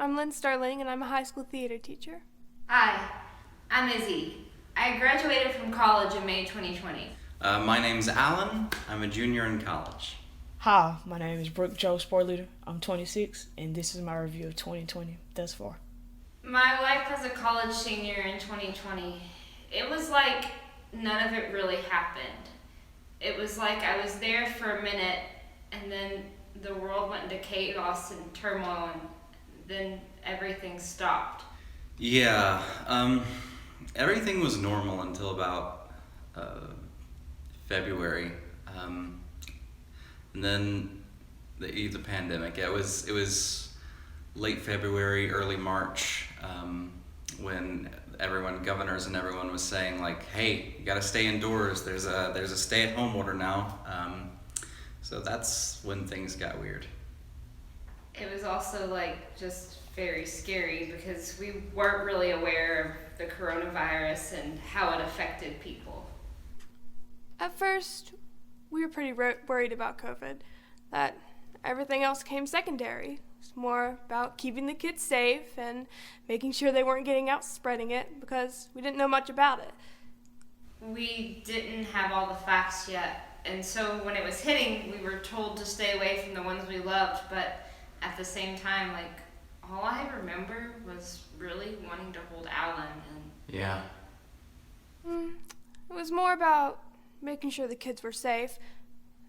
I'm Lynn Sterling, and I'm a high school theater teacher. Hi, I'm Izzy. I graduated from college in May 2020. My name's Alan. I'm a junior in college. Hi, my name is Brooke Joe, sport leader. I'm 26, and this is my review of 2020 thus far. My life as a college senior in 2020, it was like none of it really happened. It was like I was there for a minute, and then the world went into chaos and turmoil, and then everything stopped. Yeah, everything was normal until about February, and then the pandemic. It was late February, early March, when governors and everyone was saying like, "Hey, you got to stay indoors. There's a stay-at-home order now." So that's when things got weird. It was also like just very scary because we weren't really aware of the coronavirus and how it affected people. At first, we were pretty worried about COVID, that everything else came secondary. It's more about keeping the kids safe and making sure they weren't getting out spreading it because we didn't know much about it. We didn't have all the facts yet, and so when it was hitting, we were told to stay away from the ones we loved, but at the same time, like, all I remember was really wanting to hold Alan and... Yeah. It was more about making sure the kids were safe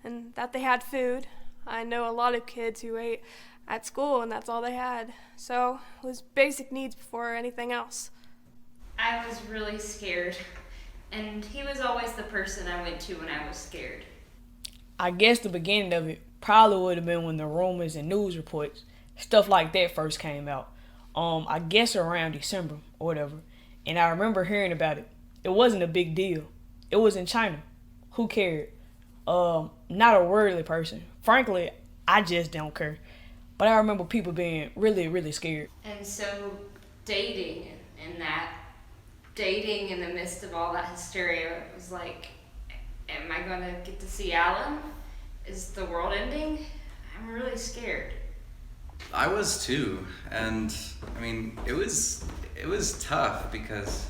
and that they had food. I know a lot of kids who ate at school and that's all they had. So it was basic needs before anything else. I was really scared, and he was always the person I went to when I was scared. I guess the beginning of it probably would have been when the rumors and news reports, stuff like that first came out. I guess around December or whatever. And I remember hearing about it. It wasn't a big deal. It was in China. Who cared? Not a worldly person. Frankly, I just don't care. But I remember people being really, really scared. And so dating in the midst of all that hysteria was like, am I gonna get to see Alan? Is the world ending? I'm really scared. I was too, and I mean, it was tough because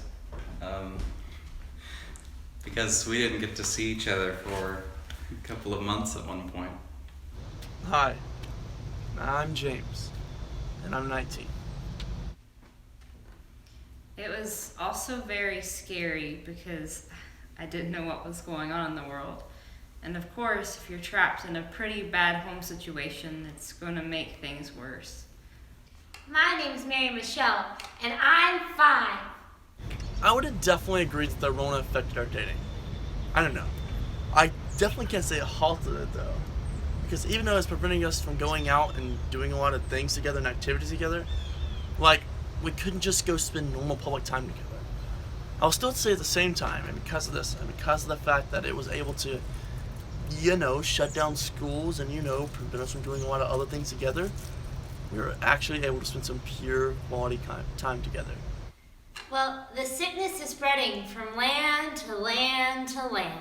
we didn't get to see each other for a couple of months at one point. Hi, I'm James, and I'm 19. It was also very scary because I didn't know what was going on in the world. And of course, if you're trapped in a pretty bad home situation, it's going to make things worse. My name's Mary Michelle, and I'm 5. I would have definitely agreed that the Rona affected our dating. I don't know. I definitely can't say it halted it though. Because even though it's preventing us from going out and doing a lot of things together and activities together, like, we couldn't just go spend normal public time together. I'll still say at the same time, and because of this, and because of the fact that it was able to, shut down schools and, prevent us from doing a lot of other things together, we were actually able to spend some pure quality time together. Well, the sickness is spreading from land to land to land.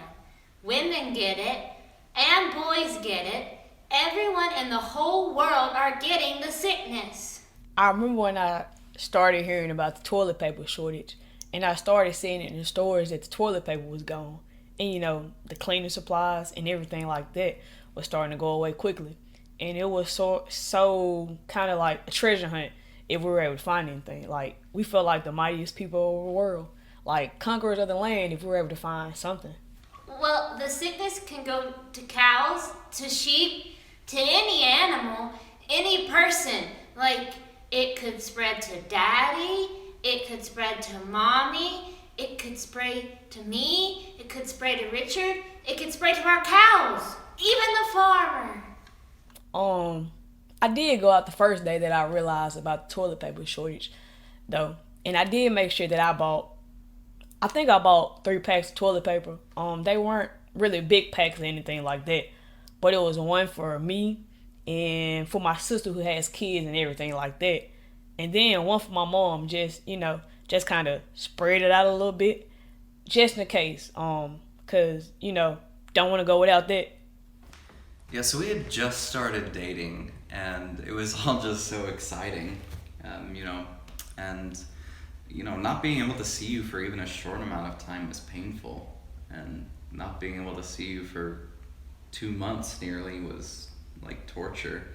Women get it, and boys get it. Everyone in the whole world are getting the sickness. I remember when I started hearing about the toilet paper shortage, and I started seeing it in the stores that the toilet paper was gone. And, the cleaning supplies and everything like that was starting to go away quickly. And it was so kind of like a treasure hunt if we were able to find anything. Like, we felt like the mightiest people of the world, like conquerors of the land if we were able to find something. Well, the sickness can go to cows, to sheep, to any animal, any person. Like, it could spread to daddy, it could spread to mommy, it could spray to me, it could spray to Richard, it could spray to our cows, even the farmer. I did go out the first day that I realized about the toilet paper shortage, though. And I did make sure that I bought 3 packs of toilet paper. They weren't really big packs or anything like that, but it was one for me and for my sister who has kids and everything like that. And then one for my mom, just kind of spread it out a little bit, just in case, cause, don't want to go without that. Yeah, so we had just started dating, and it was all just so exciting. you know, and, you know, not being able to see you for even a short amount of time was painful, and not being able to see you for 2 months nearly was like torture,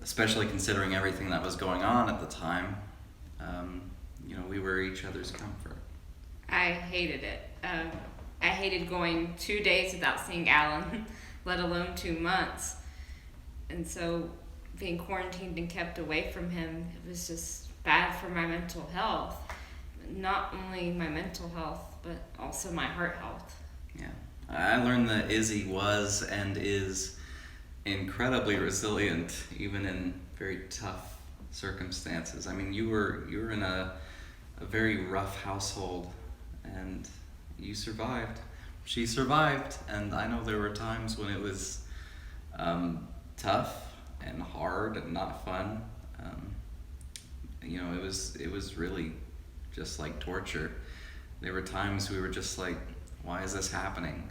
especially considering everything that was going on at the time. You know, we were each other's comfort. I hated it. I hated going 2 days without seeing Alan, let alone 2 months. And so being quarantined and kept away from him, it was just bad for my mental health. Not only my mental health, but also my heart health. Yeah. I learned that Izzy was and is incredibly resilient, even in very tough circumstances. I mean, you were in a very rough household, and you survived. She survived, and I know there were times when it was tough and hard and not fun. You know, it was really just like torture. There were times we were just like, why is this happening?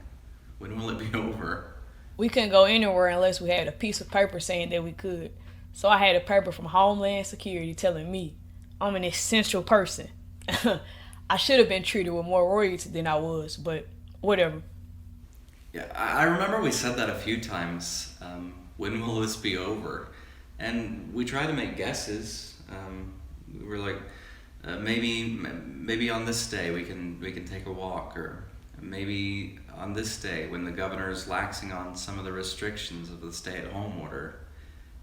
When will it be over? We couldn't go anywhere unless we had a piece of paper saying that we could. So I had a paper from Homeland Security telling me I'm an essential person. I should have been treated with more royalty than I was, but whatever. Yeah, I remember we said that a few times. When will this be over? And we tried to make guesses. We were like, maybe on this day we can take a walk, or maybe on this day when the governor's laxing on some of the restrictions of the stay-at-home order,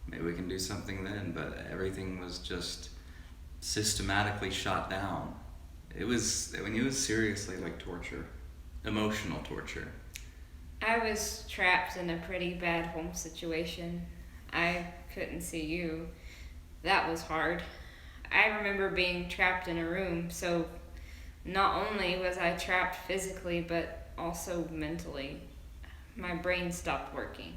maybe we can do something then. But everything was just systematically shot down. It was seriously like torture, emotional torture. I was trapped in a pretty bad home situation. I couldn't see you. That was hard. I remember being trapped in a room, so not only was I trapped physically, but also mentally. My brain stopped working.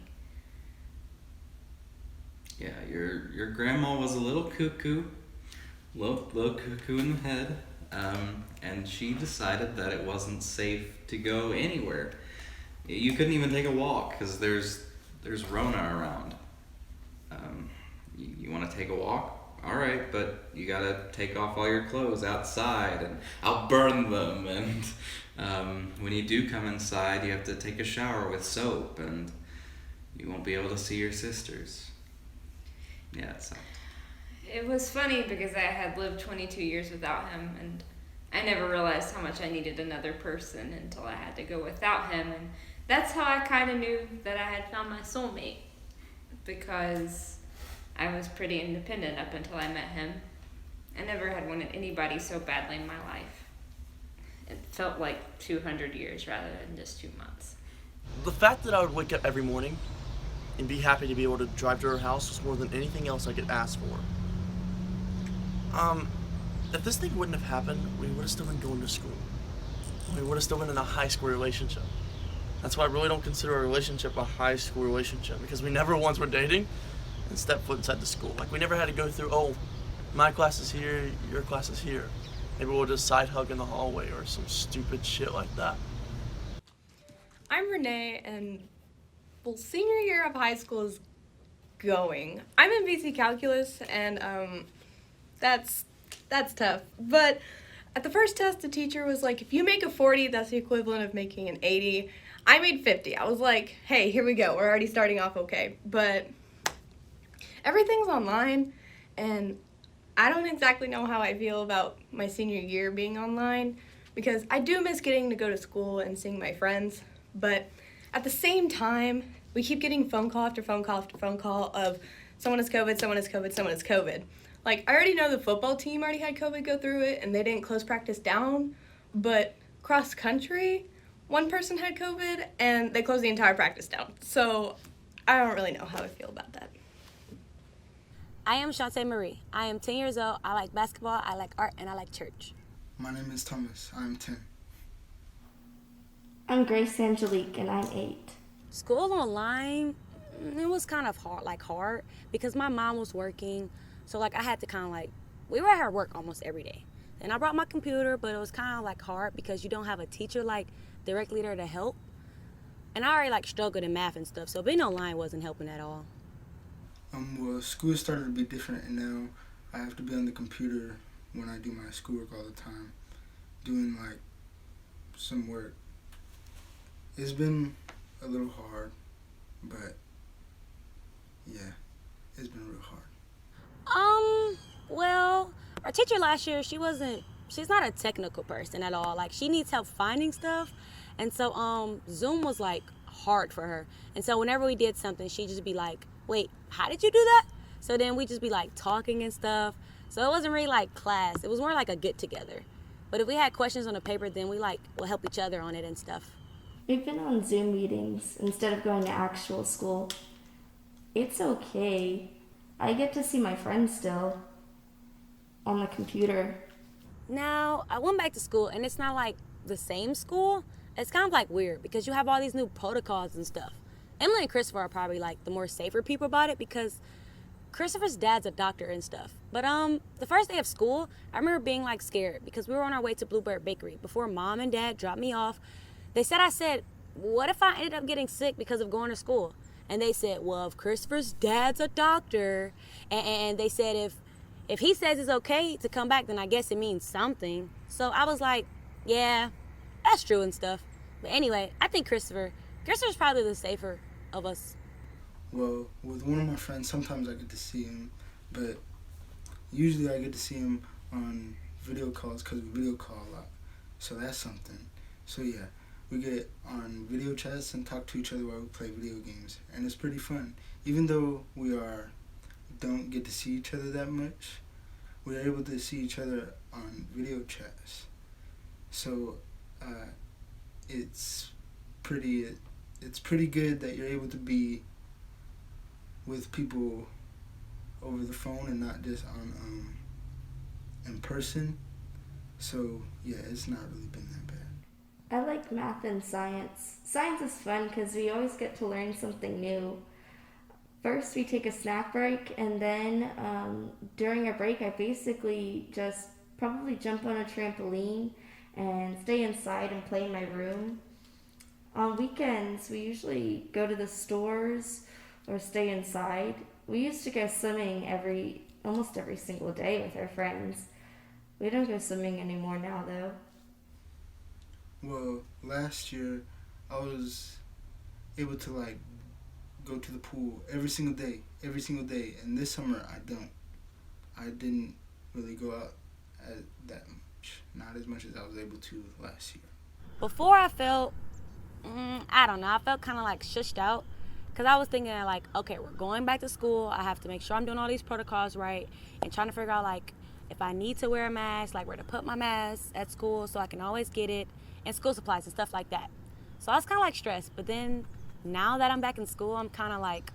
Yeah, your grandma was a little cuckoo, little cuckoo in the head, and she decided that it wasn't safe to go anywhere. You couldn't even take a walk because there's Rona around. You want to take a walk? All right, but you gotta take off all your clothes outside, and I'll burn them. And when you do come inside, you have to take a shower with soap, and you won't be able to see your sisters. Yeah, it sucked. It was funny because I had lived 22 years without him, and I never realized how much I needed another person until I had to go without him. And that's how I kind of knew that I had found my soulmate, because I was pretty independent up until I met him. I never had wanted anybody so badly in my life. It felt like 200 years rather than just 2 months. The fact that I would wake up every morning and be happy to be able to drive to her house was more than anything else I could ask for. If this thing wouldn't have happened, we would have still been going to school. We would have still been in a high school relationship. That's why I really don't consider a relationship a high school relationship, because we never once were dating and stepped foot inside the school. Like, we never had to go through, oh, my class is here, your class is here. Maybe we'll just side hug in the hallway or some stupid shit like that. I'm Renee, and well, senior year of high school is going. I'm in BC Calculus, and that's tough. But at the first test, the teacher was like, if you make a 40, that's the equivalent of making an 80. I made 50. I was like, hey, here we go. We're already starting off okay. But everything's online, and I don't exactly know how I feel about my senior year being online, because I do miss getting to go to school and seeing my friends. But at the same time, we keep getting phone call after phone call after phone call of someone has COVID, someone has COVID, someone has COVID. Like, I already know the football team already had COVID go through it, and they didn't close practice down, but cross country, one person had COVID, and they closed the entire practice down. So I don't really know how I feel about that. I am Shantae Marie. I am 10 years old. I like basketball, I like art, and I like church. My name is Thomas. I'm 10. I'm Grace Angelique, and I'm 8. School online, it was kind of hard because my mom was working. So I had to we were at her work almost every day. And I brought my computer, but it was kind of hard because you don't have a teacher directly there to help. And I already struggled in math and stuff, so being online wasn't helping at all. Well, school started to be different, and now I have to be on the computer when I do my schoolwork all the time, doing like some work. It's been a little hard, but yeah, it's been real hard. Well, our teacher last year, she's not a technical person at all. Like, she needs help finding stuff. And so, Zoom was like hard for her. And so whenever we did something, she'd just be like, wait, how did you do that? So then we'd just be like talking and stuff. So it wasn't really like class. It was more like a get together. But if we had questions on the paper, then we will help each other on it and stuff. We've been on Zoom meetings instead of going to actual school. It's okay. I get to see my friends still on the computer. Now, I went back to school, and it's not like the same school. It's kind of like weird because you have all these new protocols and stuff. Emily and Christopher are probably like the more safer people about it because Christopher's dad's a doctor and stuff. But the first day of school, I remember being like scared because we were on our way to Bluebird Bakery before Mom and Dad dropped me off. I said, what if I ended up getting sick because of going to school? And they said, well, if Christopher's dad's a doctor, and they said if he says it's okay to come back, then I guess it means something. So I was like, yeah, that's true and stuff. But anyway, I think Christopher's probably the safer of us. Well, with one of my friends, sometimes I get to see him, but usually I get to see him on video calls because we video call a lot. So that's something. So yeah, we get on video chats and talk to each other while we play video games, and it's pretty fun. Even though we don't get to see each other that much, we're able to see each other on video chats. So it's pretty good that you're able to be with people over the phone and not just on in person. So yeah, it's not really been that bad. I like math and science. Science is fun because we always get to learn something new. First, we take a snack break, and then during a break, I basically just probably jump on a trampoline and stay inside and play in my room. On weekends, we usually go to the stores or stay inside. We used to go swimming almost every single day with our friends. We don't go swimming anymore now, though. Well, last year, I was able to like go to the pool every single day, and this summer I didn't really go out that much, not as much as I was able to last year. Before I felt, I don't know, I felt kind of like shushed out because I was thinking like, okay, we're going back to school. I have to make sure I'm doing all these protocols right and trying to figure out like if I need to wear a mask, like where to put my mask at school so I can always get it, and school supplies and stuff like that. So I was kind of like stressed, but then now that I'm back in school, I'm kind of like,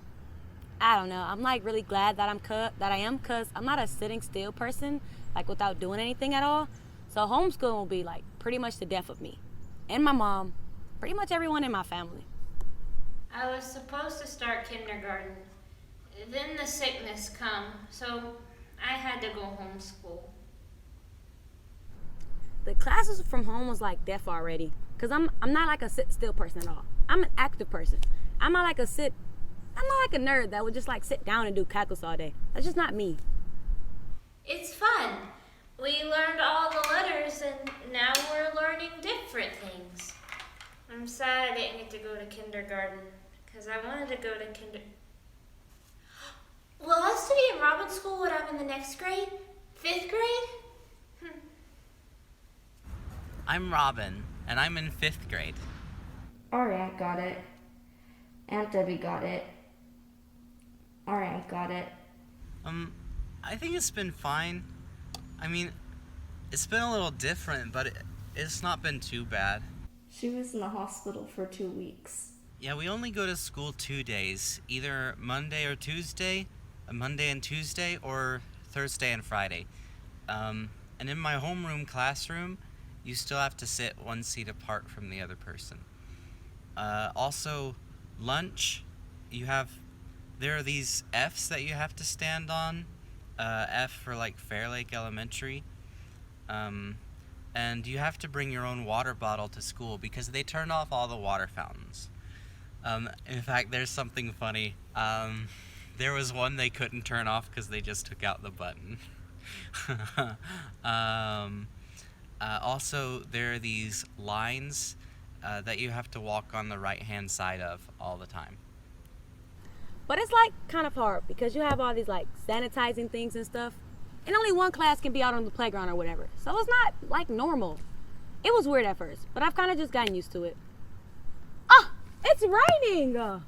I don't know, I'm like really glad that I am because I'm not a sitting still person, like without doing anything at all. So homeschooling will be like pretty much the death of me and my mom, pretty much everyone in my family. I was supposed to start kindergarten. Then the sickness come, so I had to go homeschool. The classes from home was like death already because I'm not like a sit still person at all. I'm an active person. I'm not like a nerd that would just like sit down and do calculus all day. That's just not me. It's fun. We learned all the letters and now we're learning different things. I'm sad I didn't get to go to kindergarten because I wanted to go to Will I study in Robin School when I'm in the next grade? 5th grade? I'm Robin, and I'm in 5th grade. Our aunt got it. Aunt Debbie got it. Our aunt got it. I think it's been fine. I mean, it's been a little different, but it's not been too bad. She was in the hospital for 2 weeks. Yeah, we only go to school 2 days, either Monday or Tuesday, Monday and Tuesday, or Thursday and Friday. And in my homeroom classroom, you still have to sit 1 seat apart from the other person. Also, lunch, there are these Fs that you have to stand on. F for like Fair Lake Elementary. And you have to bring your own water bottle to school because they turned off all the water fountains. In fact, there's something funny. There was one they couldn't turn off because they just took out the button. Also, there are these lines that you have to walk on the right-hand side of all the time. But it's like kind of hard because you have all these like sanitizing things and stuff, and only one class can be out on the playground or whatever. So it's not like normal. It was weird at first, but I've kind of just gotten used to it. Oh, it's raining.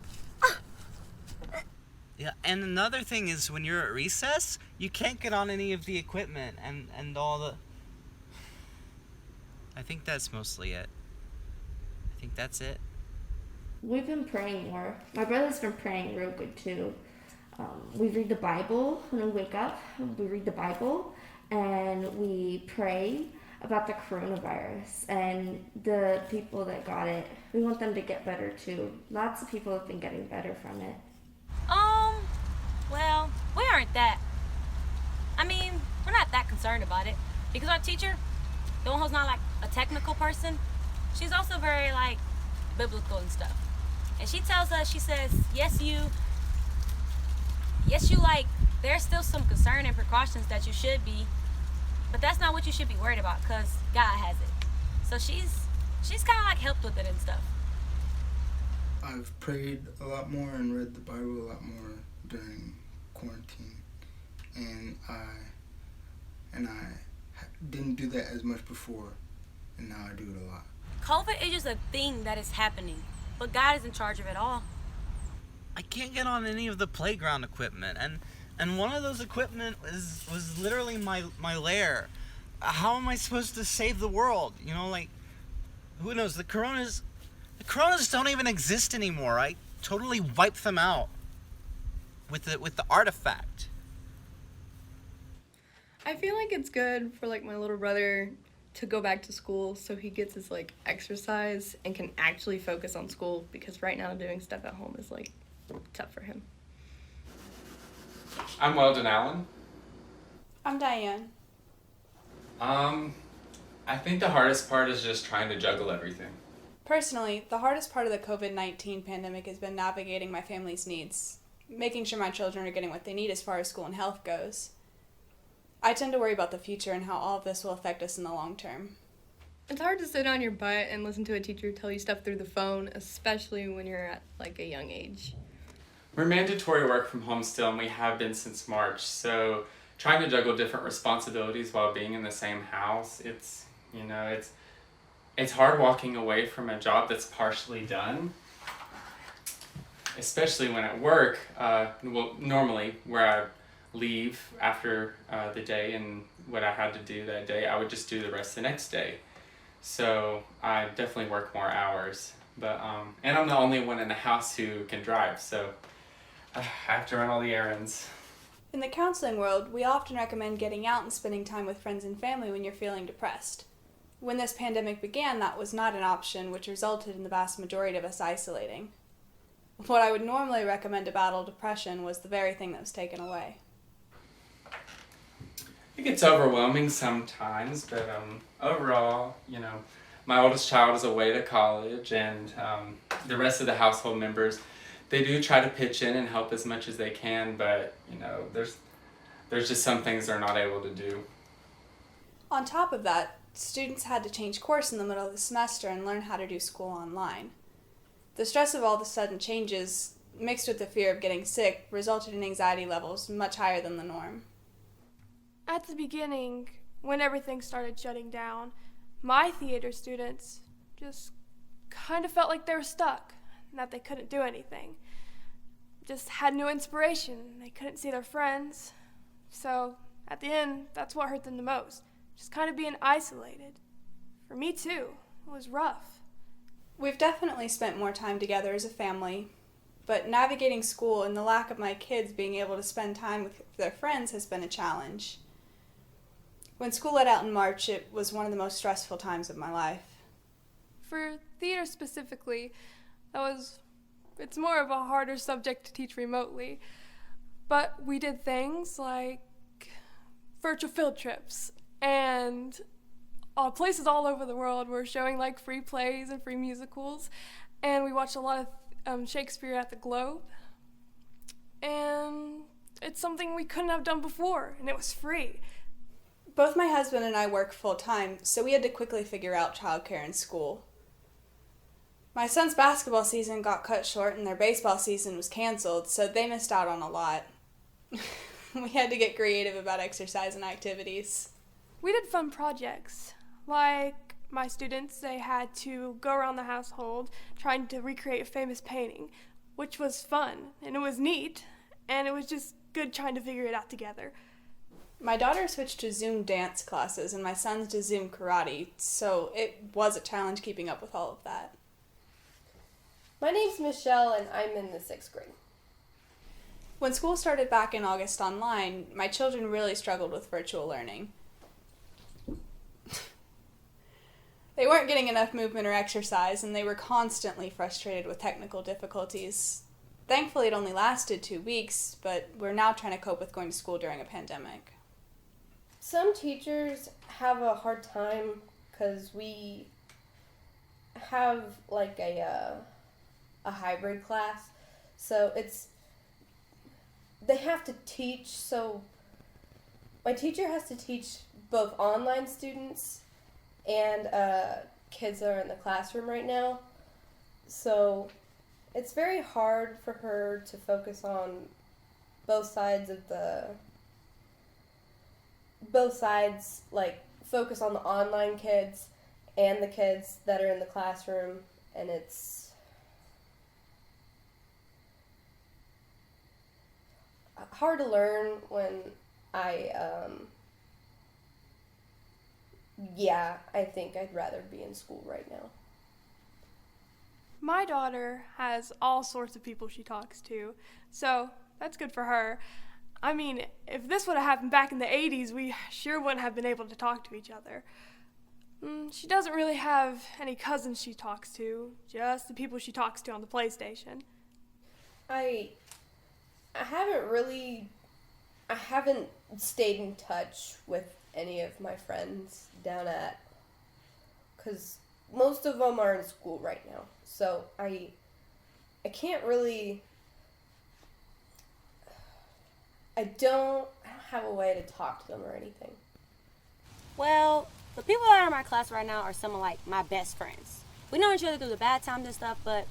Yeah, and another thing is when you're at recess, you can't get on any of the equipment and all the... I think that's mostly it. I think that's it. We've been praying more. My brother's been praying real good too. We read the Bible when we wake up. We read the Bible and we pray about the coronavirus and the people that got it. We want them to get better too. Lots of people have been getting better from it. Well, we aren't that. I mean, we're not that concerned about it because our teacher, the one who's not like a technical person, she's also very like biblical and stuff. And she tells us, she says, yes, you like, there's still some concern and precautions that you should be, but that's not what you should be worried about because God has it. So she's kind of like helped with it and stuff. I've prayed a lot more and read the Bible a lot more during quarantine, and I didn't do that as much before, and now I do it a lot. COVID is just a thing that is happening, but God is in charge of it all. I can't get on any of the playground equipment, and one of those equipment was literally my lair. How am I supposed to save the world? You know, like, who knows? The coronas don't even exist anymore. I totally wiped them out with the artifact. I feel like it's good for like my little brother to go back to school so he gets his like exercise and can actually focus on school, because right now doing stuff at home is like tough for him. I'm Weldon Allen. I'm Diane. I think the hardest part is just trying to juggle everything. Personally, the hardest part of the COVID-19 pandemic has been navigating my family's needs, making sure my children are getting what they need as far as school and health goes. I tend to worry about the future and how all of this will affect us in the long term. It's hard to sit on your butt and listen to a teacher tell you stuff through the phone, especially when you're at like a young age. We're mandatory work from home still, and we have been since March, so trying to juggle different responsibilities while being in the same house, it's hard walking away from a job that's partially done, especially when at work, normally where I leave after the day and what I had to do that day, I would just do the rest the next day. So I definitely work more hours, but and I'm the only one in the house who can drive, so I have to run all the errands. In the counseling world, we often recommend getting out and spending time with friends and family when you're feeling depressed. When this pandemic began, that was not an option, which resulted in the vast majority of us isolating. What I would normally recommend to battle depression was the very thing that was taken away. It gets overwhelming sometimes, but overall, my oldest child is away to college, and the rest of the household members, they do try to pitch in and help as much as they can, but there's just some things they're not able to do. On top of that, students had to change course in the middle of the semester and learn how to do school online. The stress of all the sudden changes, mixed with the fear of getting sick, resulted in anxiety levels much higher than the norm. At the beginning, when everything started shutting down, my theater students just kind of felt like they were stuck, and that they couldn't do anything. Just had no inspiration. They couldn't see their friends. So, at the end, that's what hurt them the most. Just kind of being isolated. For me too, it was rough. We've definitely spent more time together as a family, but navigating school and the lack of my kids being able to spend time with their friends has been a challenge. When school let out in March, it was one of the most stressful times of my life. For theater specifically, it's more of a harder subject to teach remotely, but we did things like virtual field trips, and places all over the world were showing like free plays and free musicals, and we watched a lot of Shakespeare at the Globe, and it's something we couldn't have done before, and it was free. Both my husband and I work full-time, so we had to quickly figure out childcare and school. My son's basketball season got cut short and their baseball season was canceled, so they missed out on a lot. We had to get creative about exercise and activities. We did fun projects. Like my students, they had to go around the household trying to recreate a famous painting, which was fun, and it was neat, and it was just good trying to figure it out together. My daughter switched to Zoom dance classes and my son's to Zoom karate, so it was a challenge keeping up with all of that. My name's Michelle and I'm in the 6th grade. When school started back in August online, my children really struggled with virtual learning. They weren't getting enough movement or exercise, and they were constantly frustrated with technical difficulties. Thankfully, it only lasted 2 weeks, but we're now trying to cope with going to school during a pandemic. Some teachers have a hard time because we have like a hybrid class, so they have to teach, so my teacher has to teach both online students and kids that are in the classroom right now, so it's very hard for her to focus on both sides, like focus on the online kids and the kids that are in the classroom, and it's hard to learn when I think I'd rather be in school right now. My daughter has all sorts of people she talks to, so that's good for her. I mean, if this would have happened back in the 80s, we sure wouldn't have been able to talk to each other. She doesn't really have any cousins she talks to, just the people she talks to on the PlayStation. I haven't stayed in touch with any of my friends down at, because most of them are in school right now, so I can't really, I don't have a way to talk to them or anything. Well, the people that are in my class right now are some of like my best friends. We know each other through the bad times and stuff, but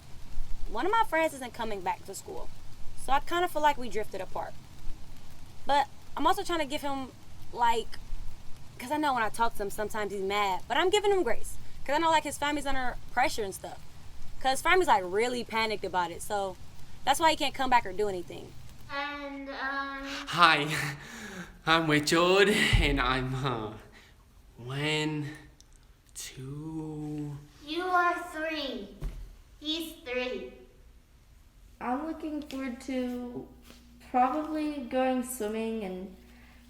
one of my friends isn't coming back to school, so I kind of feel like we drifted apart. But I'm also trying to give him, like, because I know when I talk to him, sometimes he's mad, but I'm giving him grace, because I know, like, his family's under pressure and stuff, because his family's, like, really panicked about it, so that's why he can't come back or do anything. And, Hi, I'm Gerald, and I'm, 1, 2... You are 3. He's 3. I'm looking forward to probably going swimming and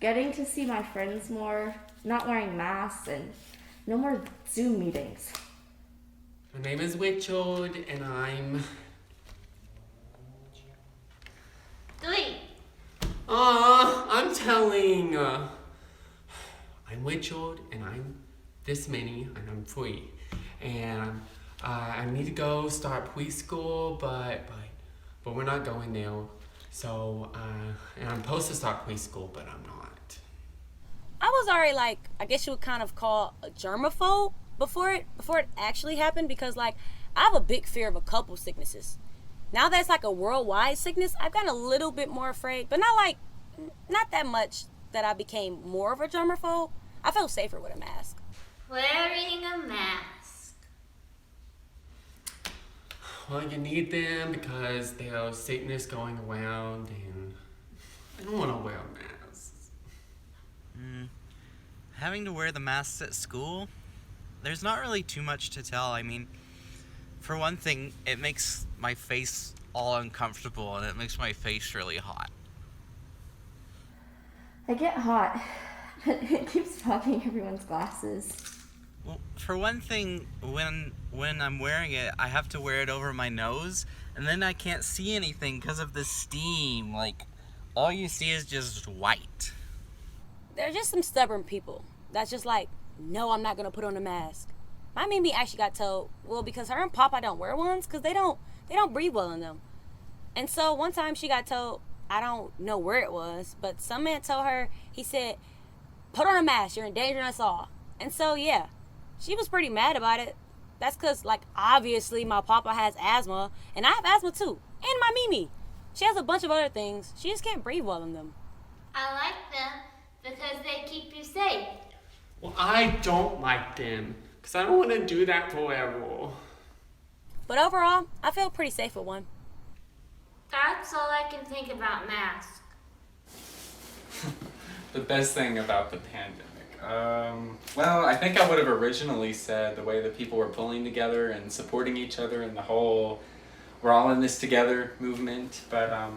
getting to see my friends more, not wearing masks, and no more Zoom meetings. My name is Gerald, and I'm... 3. I'm telling... I'm Gerald, and I'm this many, and I'm 3. And I need to go start preschool, but we're not going now. So, and I'm supposed to start preschool, but I'm not. I was already like, I guess you would kind of call a germaphobe before it actually happened, because like I have a big fear of a couple sicknesses. Now that it's like a worldwide sickness, I've gotten a little bit more afraid, but not that much that I became more of a germaphobe. I feel safer with a mask. Wearing a mask. Well, you need them because there's sickness going around, and I don't want to wear masks. Having to wear the masks at school, there's not really too much to tell. I mean, for one thing, it makes my face all uncomfortable, and it makes my face really hot. I get hot, but it keeps fogging everyone's glasses. Well, for one thing, when I'm wearing it, I have to wear it over my nose, and then I can't see anything because of the steam. Like, all you see is just white. There are just some stubborn people that's just like, no, I'm not going to put on a mask. My Mimi actually got told, well, because her and Papa don't wear ones because they don't breathe well in them. And so one time she got told, I don't know where it was, but some man told her, he said, put on a mask, you're endangering us all. And so, yeah, she was pretty mad about it. That's because, like, obviously my papa has asthma, and I have asthma too. And my Mimi. She has a bunch of other things. She just can't breathe well in them. I like them because they keep you safe. Well, I don't like them because I don't want to do that forever. But overall, I feel pretty safe with one. That's all I can think about masks. The best thing about the pandemic. Well, I think I would have originally said the way that people were pulling together and supporting each other and the whole we're all in this together movement. But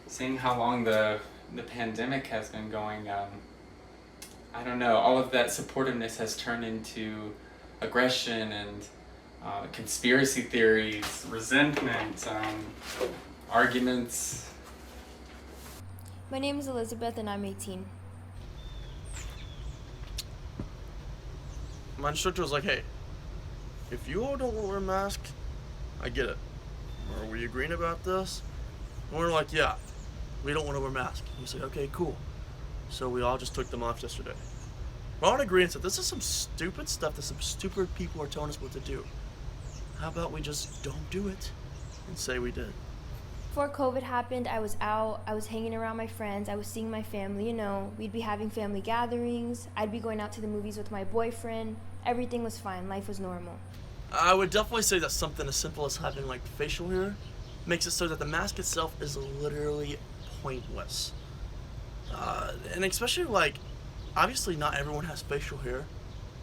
seeing how long the pandemic has been going, I don't know, all of that supportiveness has turned into aggression and conspiracy theories, resentment, arguments. My name is Elizabeth and I'm 18. My instructor was like, hey, if you all don't want to wear a mask, I get it. Are we agreeing about this? And we're like, yeah, we don't want to wear masks. And he's like, okay, cool. So we all just took them off yesterday. We're all in agreement that this is some stupid stuff that some stupid people are telling us what to do. How about we just don't do it and say we did? Before COVID happened, I was out, I was hanging around my friends, I was seeing my family, you know, we'd be having family gatherings, I'd be going out to the movies with my boyfriend, everything was fine, life was normal. I would definitely say that something as simple as having like facial hair makes it so that the mask itself is literally pointless. And especially like, obviously not everyone has facial hair,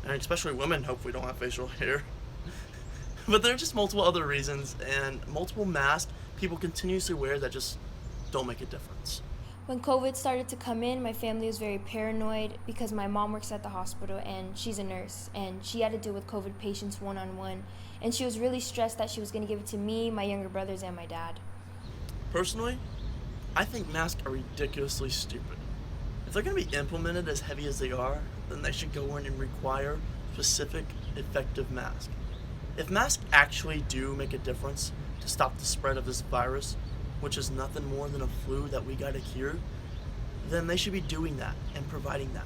and especially women hopefully don't have facial hair. But there are just multiple other reasons and multiple masks people continuously wear that just don't make a difference. When COVID started to come in, my family was very paranoid because my mom works at the hospital and she's a nurse and she had to deal with COVID patients one-on-one, and she was really stressed that she was going to give it to me, my younger brothers, and my dad. Personally, I think masks are ridiculously stupid. If they're going to be implemented as heavy as they are, then they should go in and require specific, effective masks. If masks actually do make a difference to stop the spread of this virus, which is nothing more than a flu that we gotta cure, then they should be doing that and providing that.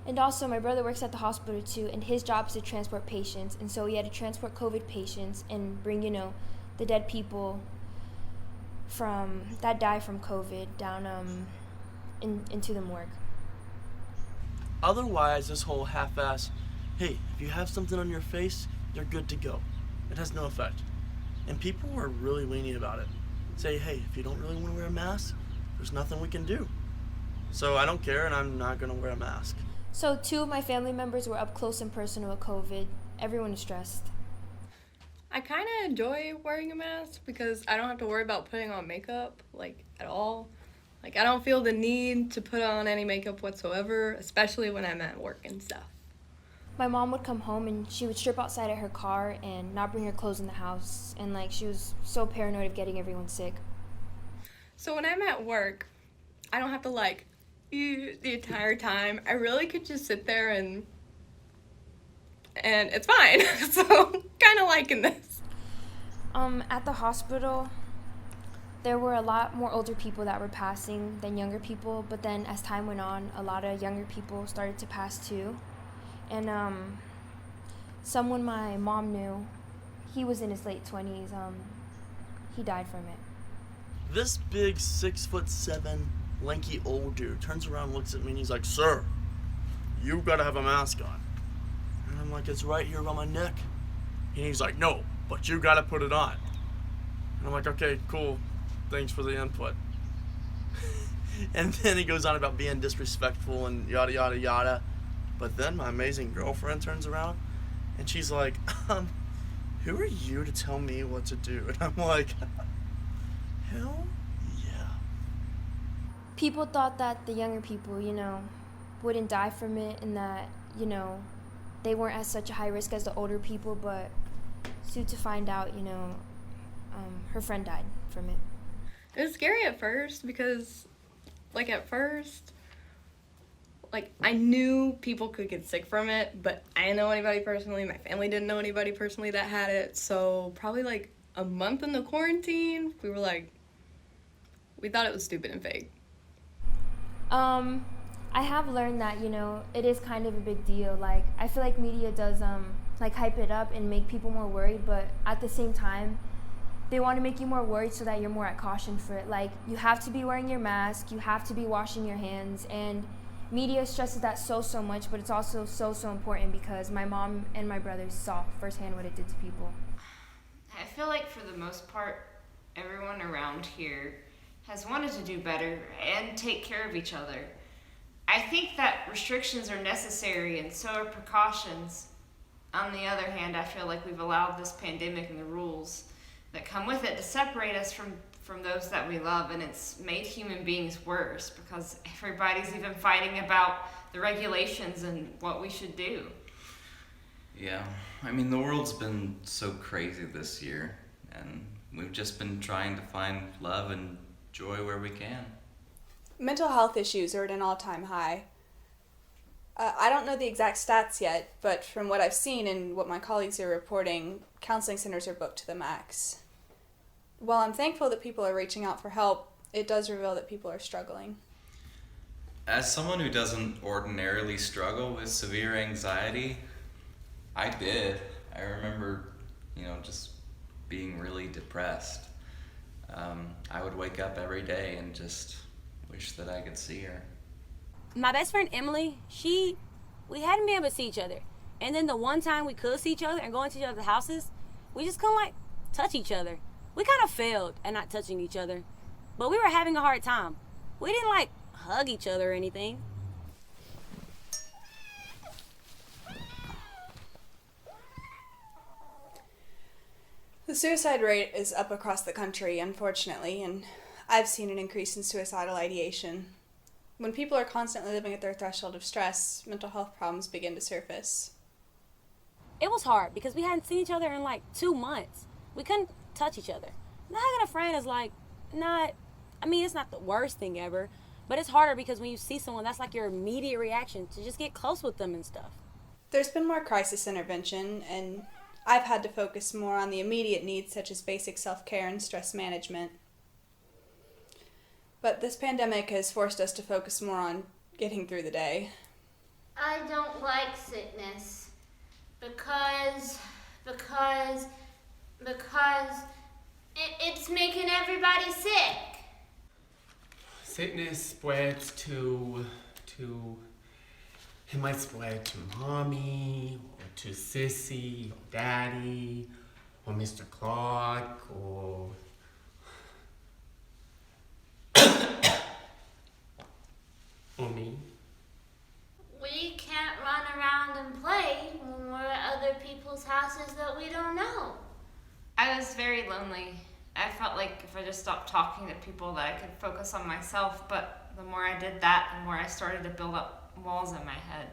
And also, my brother works at the hospital too, and his job is to transport patients, and so he had to transport COVID patients and bring, you know, the dead people that die from COVID down into the morgue. Otherwise, this whole half-ass, hey, if you have something on your face, you're good to go. It has no effect. And people are really lenient about it. Say, hey, if you don't really want to wear a mask, there's nothing we can do. So I don't care, and I'm not going to wear a mask. So 2 of my family members were up close and personal with COVID. Everyone is stressed. I kind of enjoy wearing a mask because I don't have to worry about putting on makeup, like, at all. Like, I don't feel the need to put on any makeup whatsoever, especially when I'm at work and stuff. My mom would come home and she would strip outside of her car and not bring her clothes in the house, and like she was so paranoid of getting everyone sick. So when I'm at work, I don't have to like eat the entire time. I really could just sit there and it's fine. So kind of liking this. At the hospital, there were a lot more older people that were passing than younger people, but then as time went on, a lot of younger people started to pass too. And someone my mom knew, he was in his late 20s, he died from it. This big 6'7", lanky old dude turns around and looks at me and he's like, sir, you've got to have a mask on. And I'm like, it's right here around my neck. And he's like, no, but you got to put it on. And I'm like, okay, cool, thanks for the input. And then he goes on about being disrespectful and yada, yada, yada. But then my amazing girlfriend turns around and she's like, who are you to tell me what to do? And I'm like, hell yeah. People thought that the younger people, you know, wouldn't die from it and that, you know, they weren't at such a high risk as the older people, but soon to find out, you know, her friend died from it. It was scary at first because, like, at first, like, I knew people could get sick from it, but I didn't know anybody personally. My family didn't know anybody personally that had it. So probably like a month in the quarantine, we were like, we thought it was stupid and fake. I I have learned that, you know, it is kind of a big deal. Like, I feel like media does, like, hype it up and make people more worried, but at the same time, they want to make you more worried so that you're more at caution for it. Like, you have to be wearing your mask, you have to be washing your hands, and media stresses that so much, but it's also so important because my mom and my brothers saw firsthand what it did to people. I feel like for the most part, everyone around here has wanted to do better and take care of each other. I think that restrictions are necessary and so are precautions. On the other hand, I feel like we've allowed this pandemic and the rules that come with it to separate us from those that we love, and it's made human beings worse because everybody's even fighting about the regulations and what we should do. Yeah, I mean, the world's been so crazy this year, and we've just been trying to find love and joy where we can. Mental health issues are at an all-time high. I don't know the exact stats yet, but from what I've seen and what my colleagues are reporting, counseling centers are booked to the max. While I'm thankful that people are reaching out for help, it does reveal that people are struggling. As someone who doesn't ordinarily struggle with severe anxiety, I did. I remember, just being really depressed. I would wake up every day and just wish that I could see her. My best friend Emily, we hadn't been able to see each other. And then the one time we could see each other and go into each other's houses, we just couldn't touch each other. We kind of failed at not touching each other, but we were having a hard time. We didn't hug each other or anything. The suicide rate is up across the country, unfortunately, and I've seen an increase in suicidal ideation. When people are constantly living at their threshold of stress, mental health problems begin to surface. It was hard because we hadn't seen each other in 2 months. We couldn't touch each other. Not hugging a friend is it's not the worst thing ever, but it's harder because when you see someone, that's your immediate reaction to just get close with them and stuff. There's been more crisis intervention, and I've had to focus more on the immediate needs such as basic self-care and stress management. But this pandemic has forced us to focus more on getting through the day. I don't like sickness because it's making everybody sick. Sickness spreads it might spread to mommy, or to sissy, or daddy, or Mr. Clark, or me. We can't run around and play when we're at other people's houses that we don't know. I was very lonely. I felt like if I just stopped talking to people that I could focus on myself, but the more I did that, the more I started to build up walls in my head.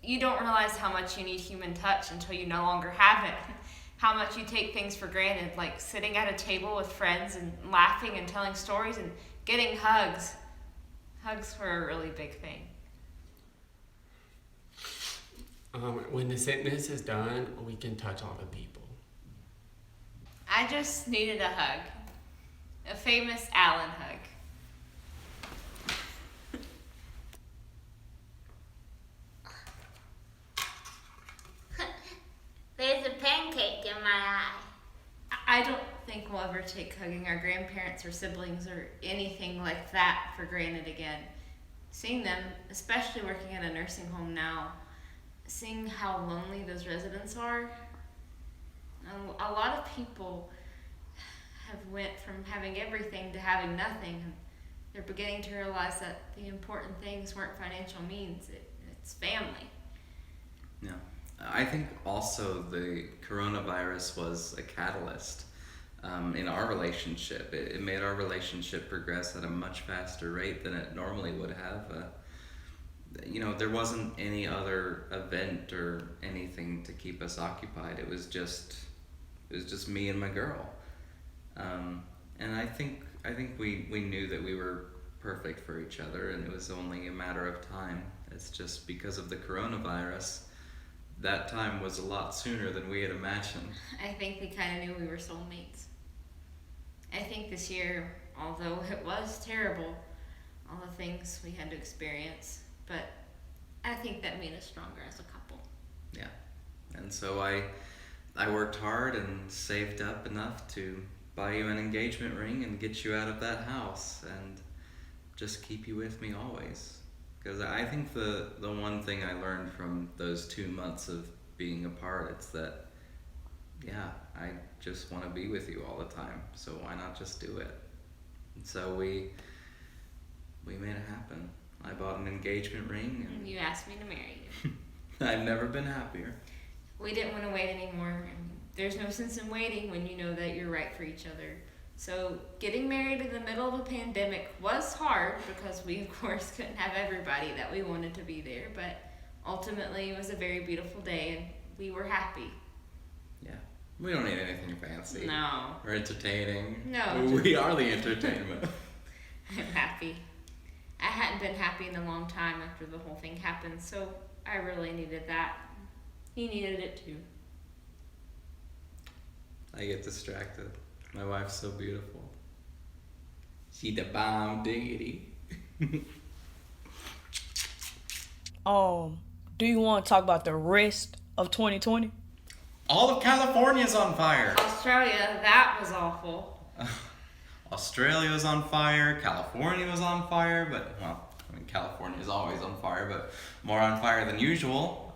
You don't realize how much you need human touch until you no longer have it. How much you take things for granted, like sitting at a table with friends and laughing and telling stories and getting hugs. Hugs were a really big thing. When the sickness is done, we can touch all the people. I just needed a hug. A famous Allen hug. There's a pancake in my eye. I don't think we'll ever take hugging our grandparents or siblings or anything like that for granted again. Seeing them, especially working at a nursing home now, seeing how lonely those residents are, a lot of people have went from having everything to having nothing. They're beginning to realize that the important things weren't financial means, it's family. Yeah. I think also the coronavirus was a catalyst in our relationship. It made our relationship progress at a much faster rate than it normally would have. There wasn't any other event or anything to keep us occupied. It was just me and my girl. And I think we knew that we were perfect for each other, and it was only a matter of time. It's just because of the coronavirus, that time was a lot sooner than we had imagined. I think we kind of knew we were soulmates. I think this year, although it was terrible, all the things we had to experience, but I think that made us stronger as a couple. Yeah. And so I worked hard and saved up enough to buy you an engagement ring and get you out of that house and just keep you with me always. Because I think the one thing I learned from those 2 months of being apart, it's that, yeah, I just want to be with you all the time. So why not just do it? And so we made it happen. I bought an engagement ring. And you asked me to marry you. I've never been happier. We didn't want to wait anymore. And there's no sense in waiting when you know that you're right for each other. So getting married in the middle of a pandemic was hard because we, of course, couldn't have everybody that we wanted to be there. But ultimately, it was a very beautiful day, and we were happy. Yeah. We don't need anything fancy. No. Or entertaining. No. We are the entertainment. I'm happy. I hadn't been happy in a long time after the whole thing happened, so I really needed that. He needed it too. I get distracted. My wife's so beautiful. She the bomb diggity. Do you want to talk about the rest of 2020? All of California's on fire. Australia, that was awful. Australia was on fire, California was on fire, but, well, I mean, California is always on fire, but more on fire than usual.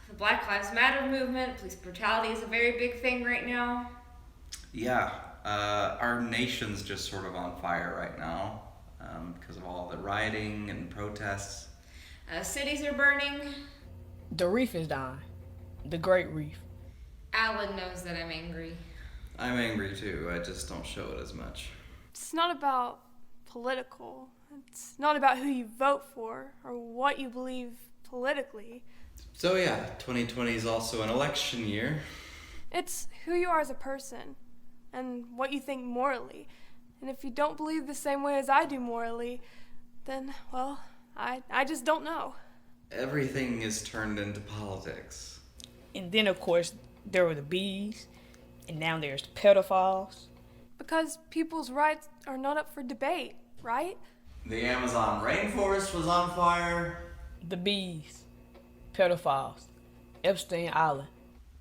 The Black Lives Matter movement, police brutality is a very big thing right now. Yeah, our nation's just sort of on fire right now because of all the rioting and protests. Cities are burning. The reef is dying. The Great Reef. Alan knows that I'm angry. I'm angry too, I just don't show it as much. It's not about political. It's not about who you vote for or what you believe politically. So yeah, 2020 is also an election year. It's who you are as a person and what you think morally. And if you don't believe the same way as I do morally, then, well, I just don't know. Everything is turned into politics. And then, of course, there were the bees, and now there's pedophiles. Because people's rights are not up for debate, right? The Amazon rainforest was on fire. The bees, pedophiles, Epstein Island.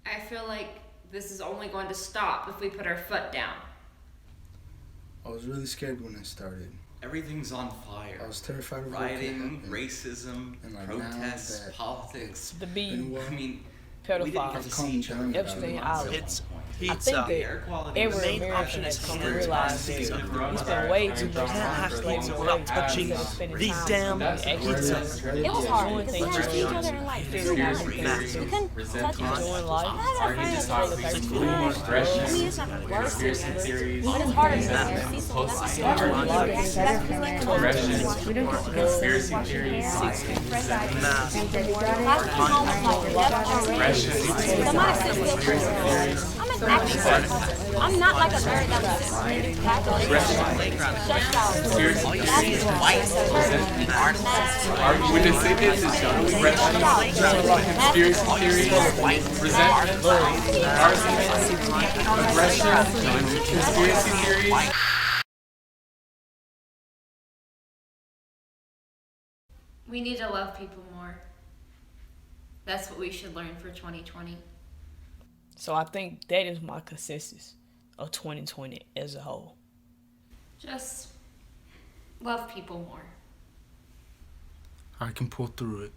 I feel like this is only going to stop if we put our foot down. I was really scared when it started. Everything's on fire. I was terrified of rioting, racism, and like protests, politics. The bees, I mean, pedophiles, Epstein Island. It's I think that every American has come to realize that we spend way too much time slaves without touching the damn pizza. It was hard. One thing We had to see each other in life. We couldn't touch each other. enjoying life. I had a friend that's like, I mean, it's not the worst, but it's harder to see someone that's We don't get to go Conspiracy wash your theories. hands. I'm not like a nerd that was When the sentence is done, conspiracy theories, resentment, aggression, conspiracy theories. We need to love people more. That's what we should learn for 2020. So I think that is my consensus of 2020 as a whole. Just love people more. I can pull through it.